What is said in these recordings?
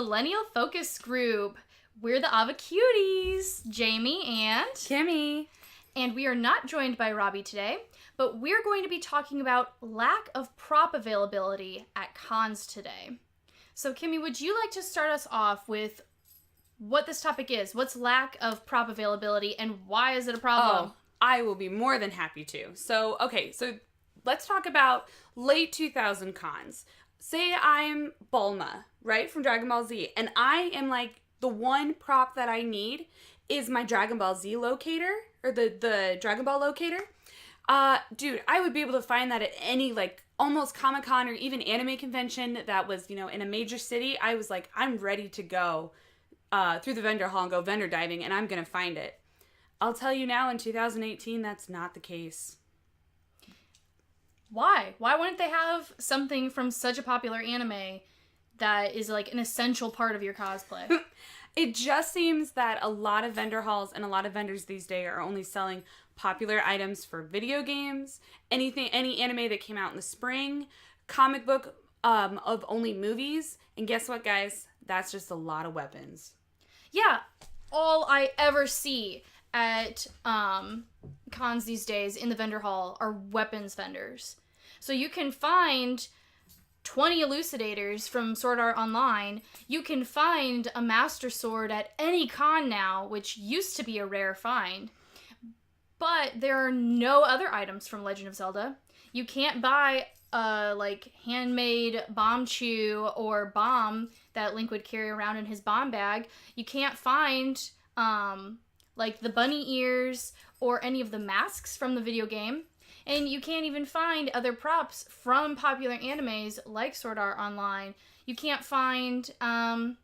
Millennial Focus Group. We're the Avocuties, Jamie and Gimme. And we are not joined by Robbie today, but we're going to be talking about lack of prop availability at cons today. So, Kimmy, would you like to start us off with what this topic is? What's lack of prop availability and why is it a problem? Oh, I will be more than happy to. So let's talk about late 2000 cons. Say I'm Bulma, right, from Dragon Ball Z, and I am like, the one prop that I need is my Dragon Ball Z locator, or the Dragon Ball locator. Dude, I would be able to find that at any, like, almost Comic-Con or even anime convention that was, in a major city. I was like, I'm ready to go through the vendor hall and go vendor diving, and I'm going to find it. I'll tell you now, in 2018, that's not the case. Why? Why wouldn't they have something from such a popular anime that is like an essential part of your cosplay? It just seems that a lot of vendor halls and a lot of vendors these days are only selling popular items for video games, any anime that came out in the spring, comic book of only movies, and guess what, guys? That's just a lot of weapons. Yeah, all I ever see at cons these days in the vendor hall are weapons vendors. So you can find 20 elucidators from Sword Art Online. You can find a Master Sword at any con now, which used to be a rare find. But there are no other items from Legend of Zelda. You can't buy a handmade bomb chew or bomb that Link would carry around in his bomb bag. You can't find the bunny ears or any of the masks from the video game. And you can't even find other props from popular animes like Sword Art Online. You can't find, the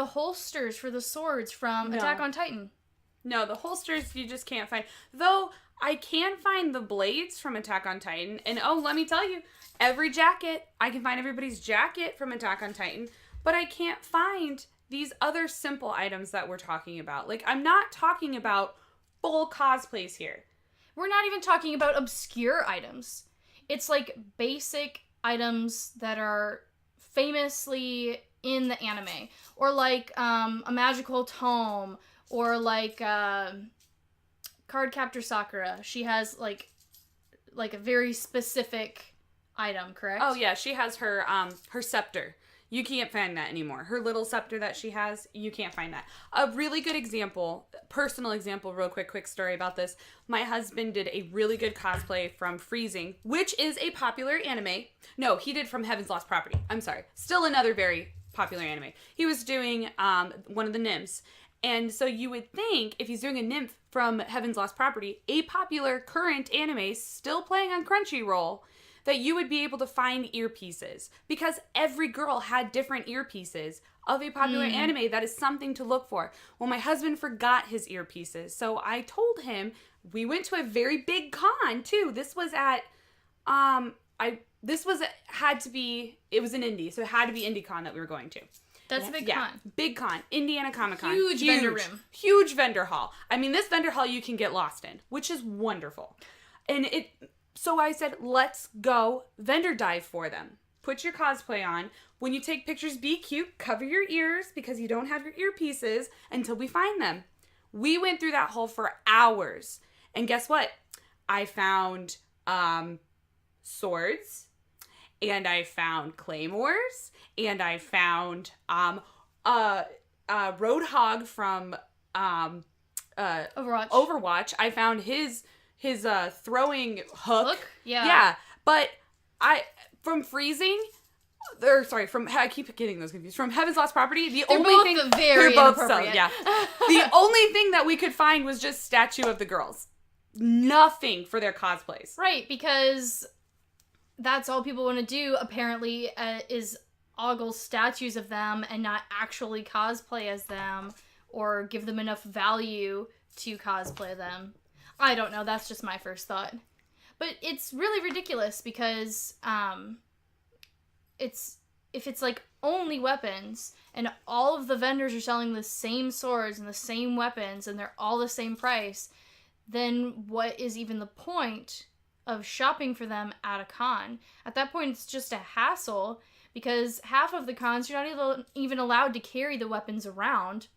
holsters for the swords from Attack on Titan. No, the holsters you just can't find. Though, I can find the blades from Attack on Titan. And let me tell you, every jacket, I can find everybody's jacket from Attack on Titan. But I can't find these other simple items that we're talking about. Like, I'm not talking about full cosplays here. We're not even talking about obscure items. It's like basic items that are famously in the anime. Or like a magical tome. Or like Cardcaptor Sakura. She has like a very specific item, correct? Oh yeah, she has her scepter. You can't find that anymore. Her little scepter that she has, you can't find that. A really good example, personal example, real quick story about this. My husband did a really good cosplay from Freezing, which is a popular anime. No, he did from Heaven's Lost Property. I'm sorry. Still another very popular anime. He was doing one of the nymphs. And so you would think, if he's doing a nymph from Heaven's Lost Property, a popular current anime still playing on Crunchyroll, that you would be able to find earpieces. Because every girl had different earpieces of a popular anime. That is something to look for. Well, my husband forgot his earpieces. So I told him, we went to a very big con, too. This was at, it was an indie. So it had to be IndieCon that we were going to. That's a big con. Big con. Indiana Comic-Con. Huge vendor room. Huge vendor hall. I mean, this vendor hall you can get lost in, which is wonderful. So I said, let's go vendor dive for them. Put your cosplay on. When you take pictures, be cute. Cover your ears because you don't have your earpieces until we find them. We went through that hall for hours. And guess what? I found swords. And I found claymores. And I found Roadhog from Overwatch. I found his throwing hook. Yeah. But I keep getting those confused. From Heaven's Lost Property, they're both inappropriate. Yeah. The only thing that we could find was just statue of the girls. Nothing for their cosplays. Right, because that's all people want to do, apparently, is ogle statues of them and not actually cosplay as them or give them enough value to cosplay them. I don't know, that's just my first thought. But it's really ridiculous because if it's like only weapons and all of the vendors are selling the same swords and the same weapons and they're all the same price, then what is even the point of shopping for them at a con? At that point, it's just a hassle because half of the cons you're not even allowed to carry the weapons around.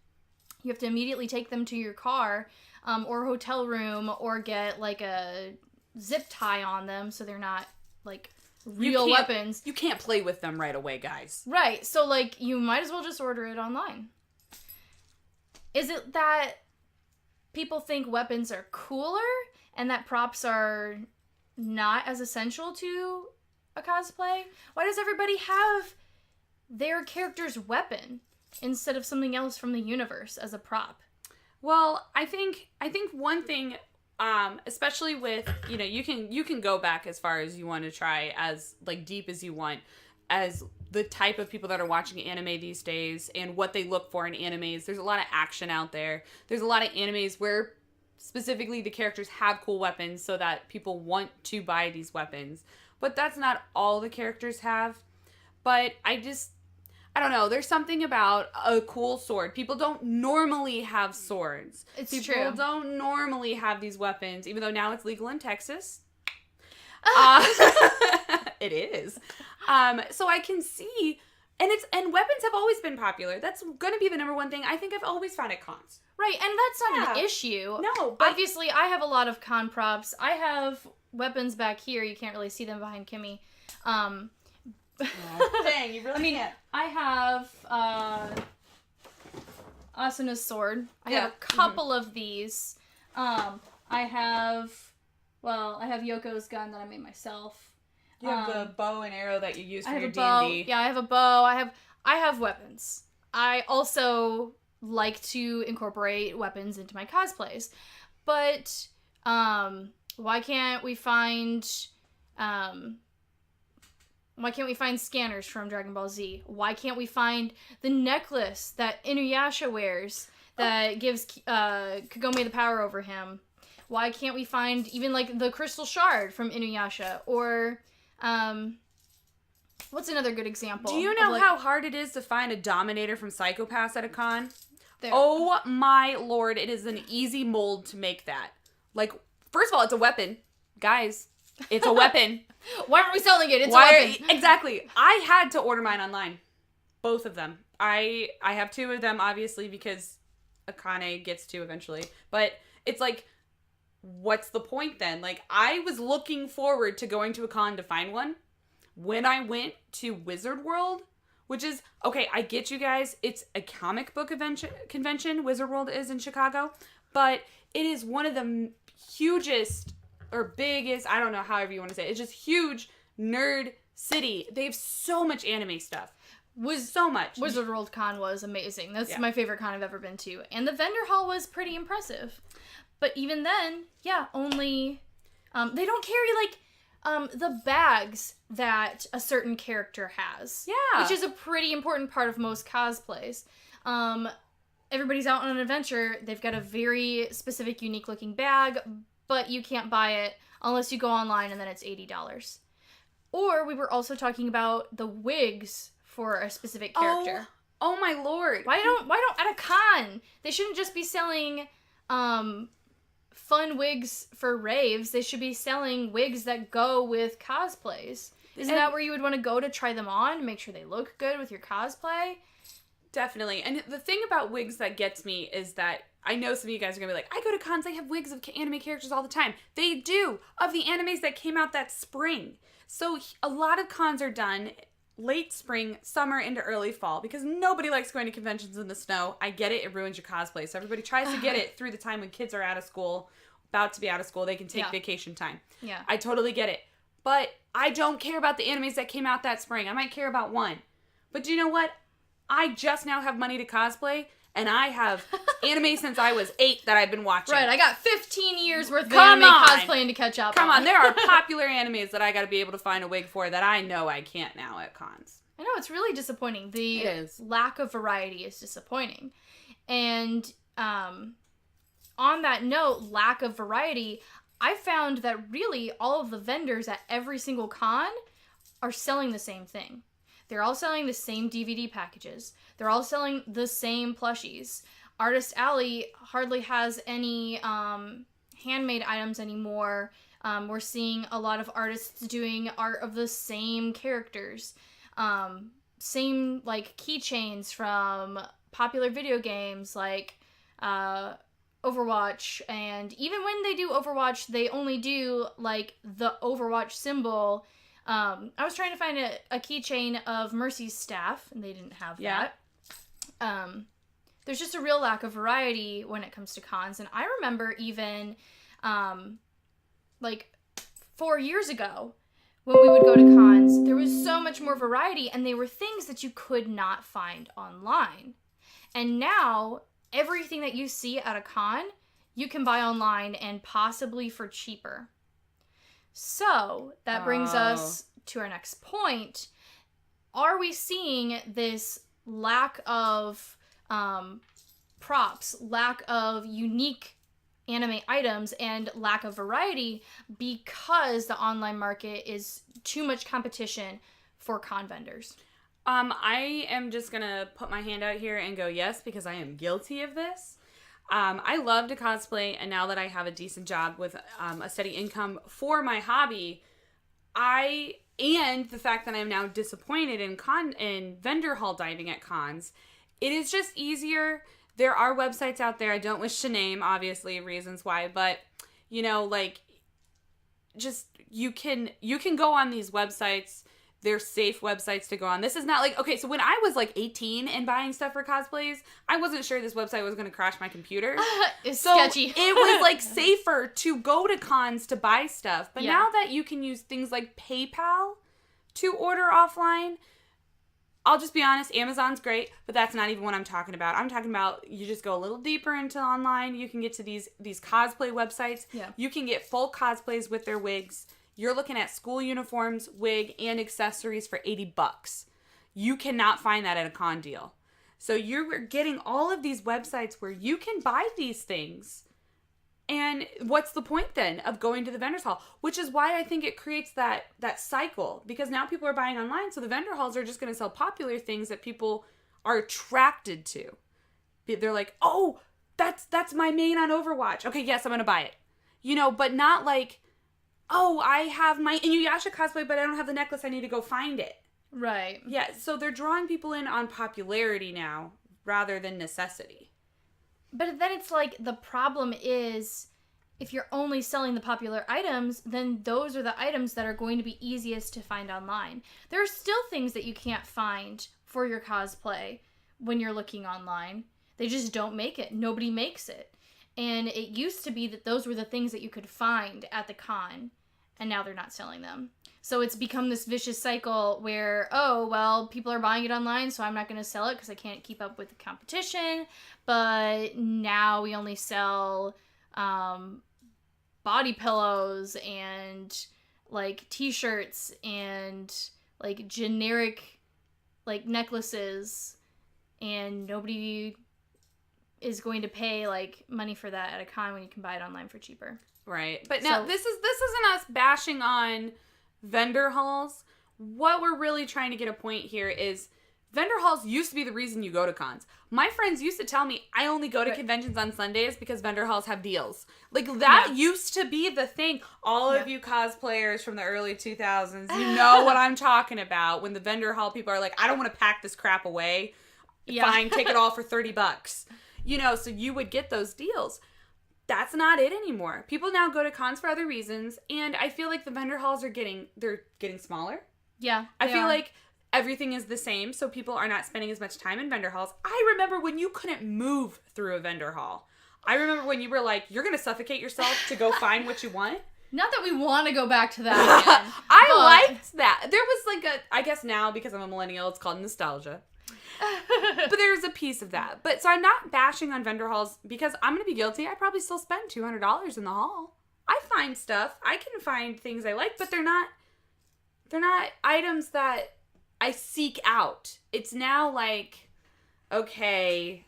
You have to immediately take them to your car or hotel room or get like a zip tie on them so they're not like real weapons. You can't play with them right away, guys. Right. So like you might as well just order it online. Is it that people think weapons are cooler and that props are not as essential to a cosplay? Why does everybody have their character's weapon instead of something else from the universe as a prop? Well, I think one thing, especially with, you can go back as far as you want to try, as like deep as you want, as the type of people that are watching anime these days and what they look for in animes. There's a lot of action out there. There's a lot of animes where specifically the characters have cool weapons so that people want to buy these weapons. But that's not all the characters have. But I don't know. There's something about a cool sword. People don't normally have swords. People People don't normally have these weapons, even though now it's legal in Texas. It is. So I can see, and weapons have always been popular. That's going to be the number one thing I think I've always found at cons. Right, and that's not an issue. No, but obviously I have a lot of con props. I have weapons back here. You can't really see them behind Gimme. dang, you really can't. I have Asuna's sword. I have a couple of these. I have Yoko's gun that I made myself. You have the bow and arrow that you use for your D&D. Yeah, I have a bow. I have weapons. I also like to incorporate weapons into my cosplays. But why can't we find scanners from Dragon Ball Z? Why can't we find the necklace that Inuyasha wears that gives Kagome the power over him? Why can't we find even like the crystal shard from Inuyasha? Or what's another good example? Do you know how hard it is to find a Dominator from Psycho-Pass at a con? There. Oh my lord, it is an easy mold to make that. Like, first of all, it's a weapon. Guys, it's a weapon. Why aren't we selling it? It's a weapon. Exactly. I had to order mine online. Both of them. I have two of them, obviously, because Akane gets two eventually. But it's like, what's the point then? Like, I was looking forward to going to a con to find one. When I went to Wizard World, which is, okay, I get you guys, it's a comic book convention, Wizard World is in Chicago, but it is one of the hugest, or biggest, I don't know, however you want to say it, it's just huge nerd city. They have so much anime stuff. So much. Wizard World Con was amazing. That's my favorite con I've ever been to. And the vendor hall was pretty impressive. But even then, only, they don't carry, like, the bags that a certain character has. Yeah. Which is a pretty important part of most cosplays. Everybody's out on an adventure. They've got a very specific, unique-looking bag, but you can't buy it unless you go online, and then it's $80. Or we were also talking about the wigs for a specific character. Oh my lord. Why don't at a con, they shouldn't just be selling fun wigs for raves. They should be selling wigs that go with cosplays. Isn't that where you would want to go to try them on, make sure they look good with your cosplay? Definitely. And the thing about wigs that gets me is that I know some of you guys are going to be like, I go to cons, they have wigs of anime characters all the time. They do, of the animes that came out that spring. So a lot of cons are done late spring, summer, into early fall, because nobody likes going to conventions in the snow. I get it. It ruins your cosplay. So everybody tries to get it through the time when kids are out of school, about to be out of school. They can take vacation time. Yeah. I totally get it. But I don't care about the animes that came out that spring. I might care about one. But do you know what? I just now have money to cosplay, and I have anime since I was 8 that I've been watching. Right, I got 15 years worth of anime cosplaying to catch up on. Come on, there are popular animes that I gotta be able to find a wig for that I know I can't now at cons. I know, it's really disappointing. The lack of variety is disappointing. And on that note, lack of variety, I found that really all of the vendors at every single con are selling the same thing. They're all selling the same DVD packages. They're all selling the same plushies. Artist Alley hardly has any handmade items anymore. We're seeing a lot of artists doing art of the same characters. Same, like, keychains from popular video games, like, Overwatch, and even when they do Overwatch, they only do, like, the Overwatch symbol. I was trying to find a keychain of Mercy's staff, and they didn't have that. There's just a real lack of variety when it comes to cons, and I remember even, like, 4 years ago, when we would go to cons, there was so much more variety, and they were things that you could not find online. And now, everything that you see at a con, you can buy online and possibly for cheaper. So, that brings us to our next point. Are we seeing this lack of props, lack of unique anime items, and lack of variety because the online market is too much competition for con vendors? I am just going to put my hand out here and go yes, because I am guilty of this. I love to cosplay, and now that I have a decent job with a steady income for my hobby, and the fact that I'm now disappointed in vendor hall diving at cons, it is just easier. There are websites out there, I don't wish to name, obviously, reasons why, but, you know, like, just, you can go on these websites. They're safe websites to go on. This is not like, okay, so when I was like 18 and buying stuff for cosplays, I wasn't sure this website was going to crash my computer. It's sketchy. It was like safer to go to cons to buy stuff. But now that you can use things like PayPal to order offline, I'll just be honest, Amazon's great, but that's not even what I'm talking about. I'm talking about you just go a little deeper into online. You can get to these cosplay websites. Yeah. You can get full cosplays with their wigs. You're looking at school uniforms, wig, and accessories for $80. You cannot find that at a con deal. So you're getting all of these websites where you can buy these things. And what's the point then of going to the vendor's hall? Which is why I think it creates that cycle. Because now people are buying online, so the vendor halls are just going to sell popular things that people are attracted to. They're like, oh, that's my main on Overwatch. Okay, yes, I'm going to buy it. You know, but not like, oh, I have my Inuyasha cosplay, but I don't have the necklace. I need to go find it. Right. Yeah, so they're drawing people in on popularity now rather than necessity. But then it's like, the problem is, if you're only selling the popular items, then those are the items that are going to be easiest to find online. There are still things that you can't find for your cosplay when you're looking online. They just don't make it. Nobody makes it. And it used to be that those were the things that you could find at the con, and now they're not selling them. So it's become this vicious cycle where, oh, well, people are buying it online, so I'm not going to sell it because I can't keep up with the competition. But now we only sell body pillows and, like, t-shirts and, like, generic, like, necklaces, and nobody is going to pay, like, money for that at a con when you can buy it online for cheaper. Right. But now, this isn't us bashing on vendor halls. What we're really trying to get a point here is vendor halls used to be the reason you go to cons. My friends used to tell me I only go to conventions on Sundays because vendor halls have deals. Like, that used to be the thing. All of you cosplayers from the early 2000s, you know what I'm talking about. When the vendor hall people are like, I don't want to pack this crap away. Fine, take it all for $30. You know, so you would get those deals. That's not it anymore. People now go to cons for other reasons, and I feel like the vendor halls are getting smaller. Yeah, I feel like everything is the same, so people are not spending as much time in vendor halls. I remember when you couldn't move through a vendor hall. I remember when you were like, you're going to suffocate yourself to go find what you want. Not that we want to go back to that again. I liked that. There was like I guess now, because I'm a millennial, it's called nostalgia. But there's a piece of that. But so I'm not bashing on vendor halls because I'm going to be guilty. I probably still spend $200 in the hall. I find stuff. I can find things I like, but they're not items that I seek out. It's now like, okay,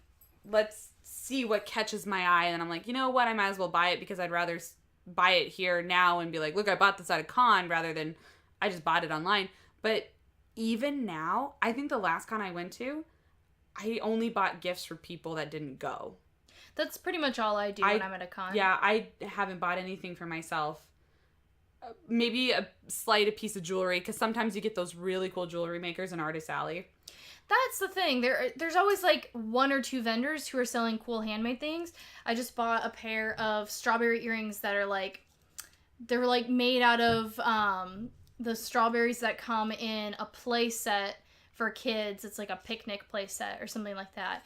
let's see what catches my eye. And I'm like, you know what? I might as well buy it because I'd rather buy it here now and be like, look, I bought this at a con rather than I just bought it online. But even now, I think the last con I went to, I only bought gifts for people that didn't go. That's pretty much all I do when I'm at a con. Yeah, I haven't bought anything for myself. maybe a piece of jewelry, because sometimes you get those really cool jewelry makers in Artist Alley. That's the thing. There's always like one or two vendors who are selling cool handmade things. I just bought a pair of strawberry earrings that are like, they're like made out of the strawberries that come in a play set for kids. It's like a picnic play set or something like that.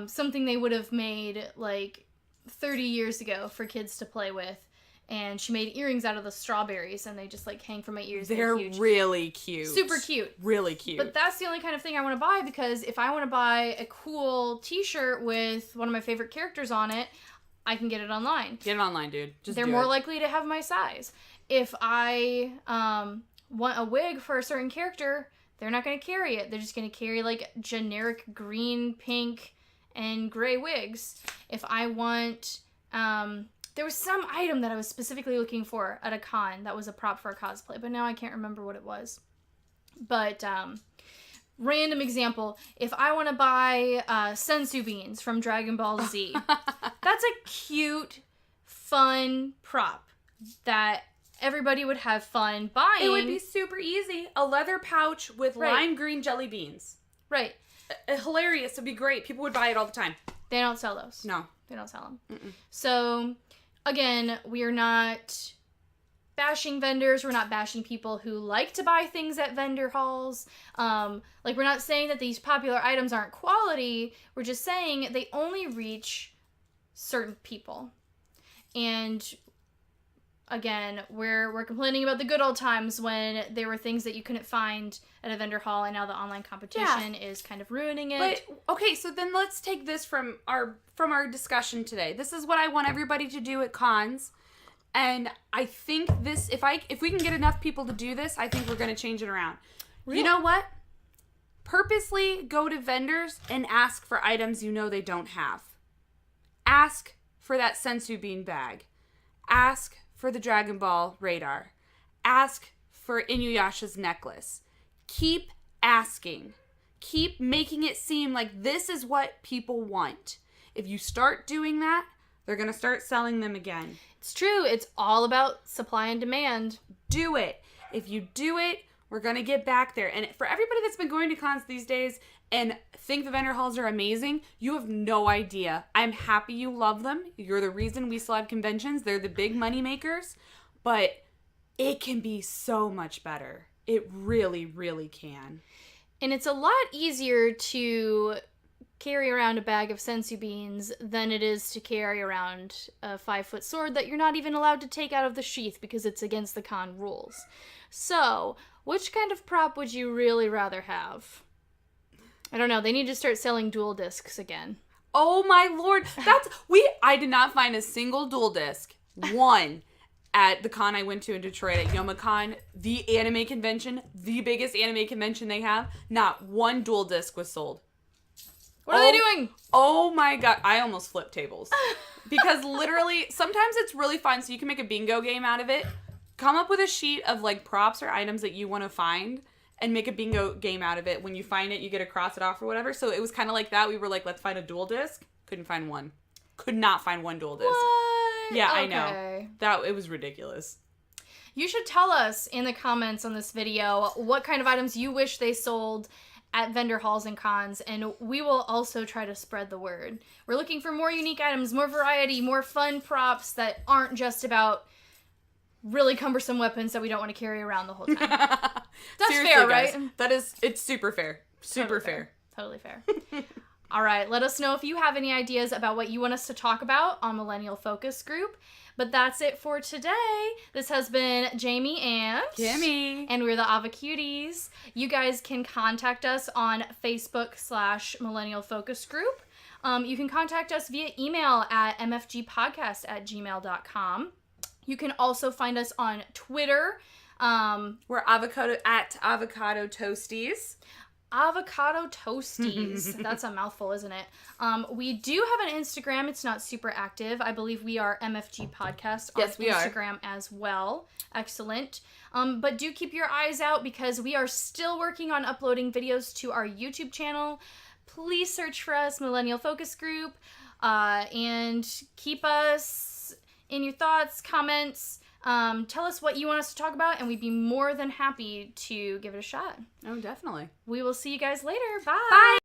Something they would have made like 30 years ago for kids to play with. And she made earrings out of the strawberries, and they just like hang from my ears. They're really cute. Super cute. Really cute. But that's the only kind of thing I want to buy, because if I want to buy a cool t-shirt with one of my favorite characters on it, I can get it online. Get it online, dude. They're more likely to have my size. If I want a wig for a certain character, they're not going to carry it. They're just going to carry like generic green, pink, and gray wigs. If I want... there was some item that I was specifically looking for at a con that was a prop for a cosplay, but now I can't remember what it was. But, random example, if I want to buy sensu beans from Dragon Ball Z, that's a cute, fun prop that everybody would have fun buying. It would be super easy. A leather pouch with lime green jelly beans. Right. Hilarious. It'd be great. People would buy it all the time. They don't sell those. No. They don't sell them. Mm-mm. So... Again, we are not bashing vendors. We're not bashing people who like to buy things at vendor halls. Like, we're not saying that these popular items aren't quality. We're just saying they only reach certain people. And again, we're complaining about the good old times when there were things that you couldn't find at a vendor hall, and now the online competition is kind of ruining it. But okay, so then let's take this from our discussion today. This is what I want everybody to do at cons, and I think this, if we can get enough people to do this, I think we're going to change it around. Really? You know what? Purposely go to vendors and ask for items you know they don't have. Ask for that sensu bean bag. Ask for the Dragon Ball radar. Ask for Inuyasha's necklace. Keep asking. Keep making it seem like this is what people want. If you start doing that, they're going to start selling them again. It's true. It's all about supply and demand. Do it. If you do it, we're going to get back there. And for everybody that's been going to cons these days and think the vendor halls are amazing, you have no idea. I'm happy you love them. You're the reason we still have conventions. They're the big money makers. But it can be so much better. It really, really can. And it's a lot easier to carry around a bag of sensu beans than it is to carry around a 5-foot sword that you're not even allowed to take out of the sheath because it's against the con rules. So, which kind of prop would you really rather have? I don't know. They need to start selling dual discs again. Oh my lord. I did not find a single dual disc. One. At the con I went to in Detroit at YomaCon, the anime convention, the biggest anime convention they have, not one dual disc was sold. What are they doing? Oh my god. I almost flipped tables. Because literally, sometimes it's really fun, so you can make a bingo game out of it. Come up with a sheet of like props or items that you want to find and make a bingo game out of it. When you find it, you get to cross it off or whatever. So it was kind of like that. We were like, let's find a dual disc. Couldn't find one. Could not find one dual disc. What? Yeah, okay. I know. It was ridiculous. You should tell us in the comments on this video what kind of items you wish they sold at vendor halls and cons, and we will also try to spread the word. We're looking for more unique items, more variety, more fun props that aren't just about really cumbersome weapons that we don't want to carry around the whole time. That's fair, guys, right? It's super fair. Super fair. Totally fair. All right, let us know if you have any ideas about what you want us to talk about on Millennial Focus Group. But that's it for today. This has been Jamie and Gimme. And we're the Avocuties. You guys can contact us on Facebook/Millennial Focus Group. You can contact us via email at mfgpodcast@gmail.com. You can also find us on Twitter. We're Avocado Toasties. Avocado Toasties. That's a mouthful, isn't it? We do have an Instagram. It's not super active. I believe we are MFG Podcast on Instagram as well. Excellent. But do keep your eyes out because we are still working on uploading videos to our YouTube channel. Please search for us, Millennial Focus Group, and keep us in your thoughts, comments, Tell us what you want us to talk about, and we'd be more than happy to give it a shot. Oh, definitely. We will see you guys later. Bye. Bye.